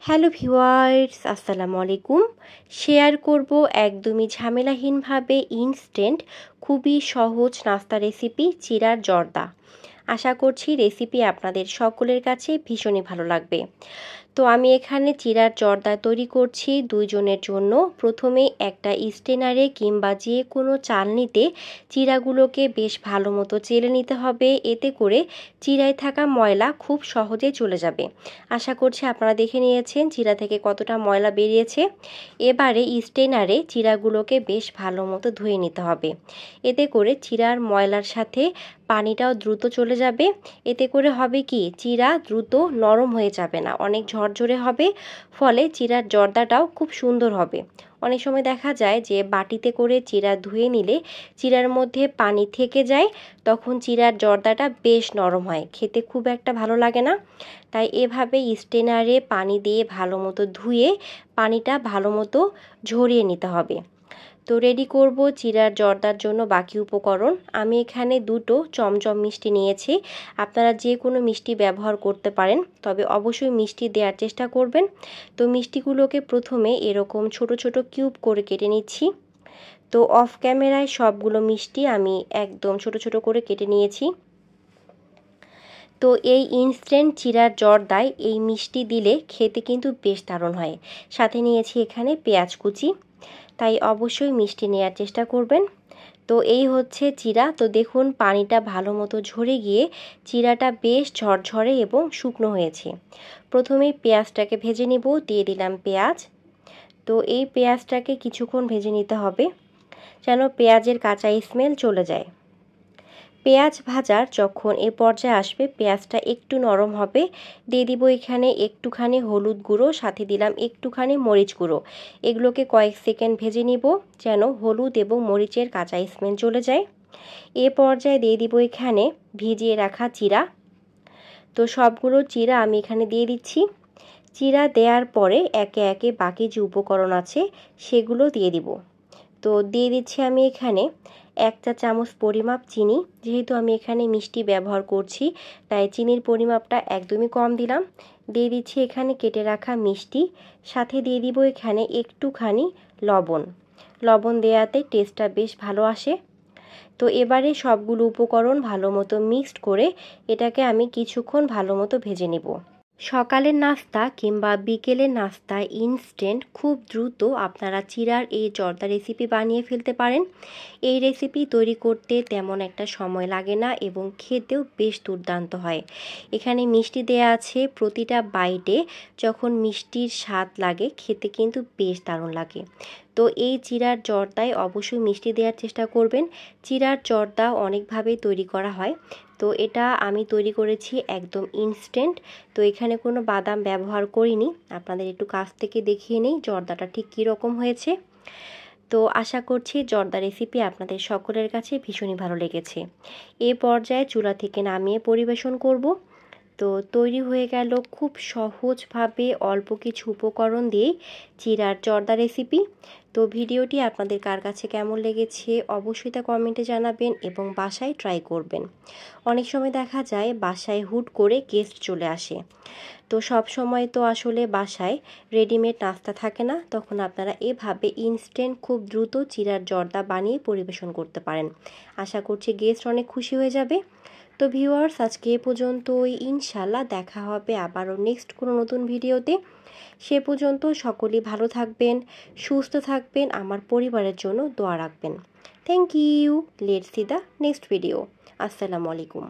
Hello viewers, আসসালামু আলাইকুম। Share করব একদমই ঝামেলাহীনভাবে ইনস্ট্যান্ট খুবই সহজ নাস্তা রেসিপি চিড়ার জর্দা। আশা করছি রেসিপি আপনাদের সকলের কাছে ভীষণই ভালো লাগবে। তো আমি এখানে চিড়ার জর্দা তৈরি করছি 2 জনের জন্য। প্রথমে একটা স্ট্রেনারে কিংবা যে কোনো চালনিতে চিড়াগুলোকে বেশ ভালো মতো চেলে নিতে হবে, এতে করে চিড়ায় থাকা ময়লা খুব সহজে চলে যাবে। আশা করছি আপনারা দেখে নিয়েছেন চিড়া থেকে কতটা ময়লা বেরিয়েছে। এবারে স্ট্রেনারে চিড়াগুলোকে বেশ ভালো মতো ধুয়ে নিতে হবে, এতে করে চিড়ার ময়লার সাথে পানিটাও দ্রুত চলে যাবে। এতে করে হবে কি, চিড়া দ্রুত নরম হয়ে যাবে না, অনেক ঝরঝরে হবে, ফলে চিড়ার জর্দাটাও খুব সুন্দর হবে। অনেক সময় দেখা যায় যে বাটিতে করে চিড়া ধুয়ে নিলে চিড়ার মধ্যে পানি থেকে যায়, তখন চিড়ার জর্দাটা বেশ নরম হয়, খেতে খুব একটা ভালো লাগে না। তাই এভাবে স্ট্রেনারে পানি দিয়ে ভালো মতো ধুয়ে পানিটা ভালো মতো ঝরিয়ে নিতে হবে। তো রেডি করব চিড়ার জর্দার জন্য বাকি উপকরণ। আমি এখানে 2টো চমচম মিষ্টি নিয়েছি। আপনারা যে কোনো মিষ্টি ব্যবহার করতে পারেন, তবে অবশ্যই মিষ্টি দেওয়ার চেষ্টা করবেন। তো মিষ্টিগুলোকে প্রথমে এরকম ছোট ছোট কিউব করে কেটে নিচ্ছি। তো অফ ক্যামেরায় সবগুলো মিষ্টি আমি একদম ছোট ছোট করে কেটে নিয়েছি। তো এই ইনস্ট্যান্ট চিড়ার জর্দায় এই মিষ্টি দিলে খেতে কিন্তু বেশ দারুণ হয়। সাথে নিয়েছি এখানে পেঁয়াজ কুচি, তাই অবশ্যই মিষ্টি নেওয়ার চেষ্টা করবেন। তো এই হচ্ছে চিড়া। তো দেখুন পানিটা ভালো মতো ঝরে গিয়ে চিড়াটা বেশ ঝরঝরে এবং শুকনো হয়েছে। প্রথমেই পেঁয়াজটাকে ভেজে নিব, দিয়ে দিলাম পেঁয়াজ। তো এই পেঁয়াজটাকে কিছুক্ষণ ভেজে নিতে হবে, যেন পেঁয়াজের কাঁচা স্মেল চলে যায়। পেঁয়াজ ভাজার যখন এ পর্যায়ে আসবে, পেঁয়াজটা একটু নরম হবে, দিয়ে দিব এখানে একটুখানি হলুদ গুঁড়ো, সাথে দিলাম একটুখানি মরিচ গুঁড়ো। এগুলোকে কয়েক সেকেন্ড ভেজে নিব, যেন হলুদ এবং মরিচের কাঁচা স্মেল চলে যায়। এ পর্যায়ে দিয়ে দিব এখানে ভিজিয়ে রাখা চিড়া। তো সবগুলো চিড়া আমি এখানে দিয়ে দিচ্ছি। চিড়া দেওয়ার পরে একে একে বাকি যে উপকরণ আছে সেগুলো দিয়ে দিব। তো দিয়ে দিচ্ছি আমি এখানে 1 চা চামচ পরিমাপ চিনি। যেহেতু আমি এখানে মিষ্টি ব্যবহার করছি, তাই চিনির পরিমাপটা একদমই কম দিলাম। দিয়ে দিচ্ছি এখানে কেটে রাখা মিষ্টি, সাথে দিয়ে দিব এখানে একটুখানি লবণ। লবণ দেওয়াতে টেস্টটা বেশ ভালো আসে। তো এবারে সবগুলো উপকরণ ভালো মতো মিক্সড করে এটাকে আমি কিছুক্ষণ ভালো মতো ভেজে নেব। সকালের নাস্তা কিংবা বিকেলের নাস্তায় ইনস্ট্যান্ট খুব দ্রুত আপনারা চিড়ার এই জর্দা রেসিপি বানিয়ে ফেলতে পারেন। এই রেসিপি তৈরি করতে তেমন একটা সময় লাগে না এবং খেতেও বেশ দুর্দান্ত হয়। এখানে মিষ্টি দেয়া আছে, প্রতিটা বাইটে যখন মিষ্টির স্বাদ লাগে খেতে কিন্তু বেশ দারুণ লাগে। তো এই চিড়ার জর্দায় অবশ্যই মিষ্টি দেওয়ার চেষ্টা করবেন। চিড়ার জর্দা অনেকভাবেই তৈরি করা হয়, তো এটা আমি তৈরি করেছি একদম ইনস্ট্যান্ট। তো এখানে কোনো বাদাম ব্যবহার করিনি, আপনাদের একটু কাছ থেকে দেখিয়ে নেই জর্দাটা ঠিক কীরকম হয়েছে। তো আশা করছি জর্দা রেসিপি আপনাদের সকলের কাছে ভীষণই ভালো লেগেছে। এ পর্যায়ে চুলা থেকে নামিয়ে পরিবেশন করব। তো তৈরি হয়ে গেল খুব সহজভাবে অল্প কিছু উপকরণ দিয়েই চিড়ার জর্দা রেসিপি। তো ভিডিওটি আপনাদের কার কাছে কেমন লেগেছে অবশ্যই তা কমেন্টে জানাবেন এবং বাসায় ট্রাই করবেন। অনেক সময় দেখা যায় বাসায় হুট করে গেস্ট চলে আসে, তো সব সময় তো আসলে বাসায় রেডিমেড নাস্তা থাকে না, তখন আপনারা এভাবে ইনস্ট্যান্ট খুব দ্রুত চিড়ার জর্দা বানিয়ে পরিবেশন করতে পারেন। আশা করছি গেস্ট অনেক খুশি হয়ে যাবে। তো ভিউয়ার্স, আজকে এ পর্যন্তই। ইনশাল্লাহ দেখা হবে আবারও নেক্সট কোনো নতুন ভিডিওতে। সে পর্যন্ত সকলেই ভালো থাকবেন, সুস্থ থাকবেন, আমার পরিবারের জন্য দোয়া রাখবেন। Thank you. Let's see the next video. আসসালামু আলাইকুম।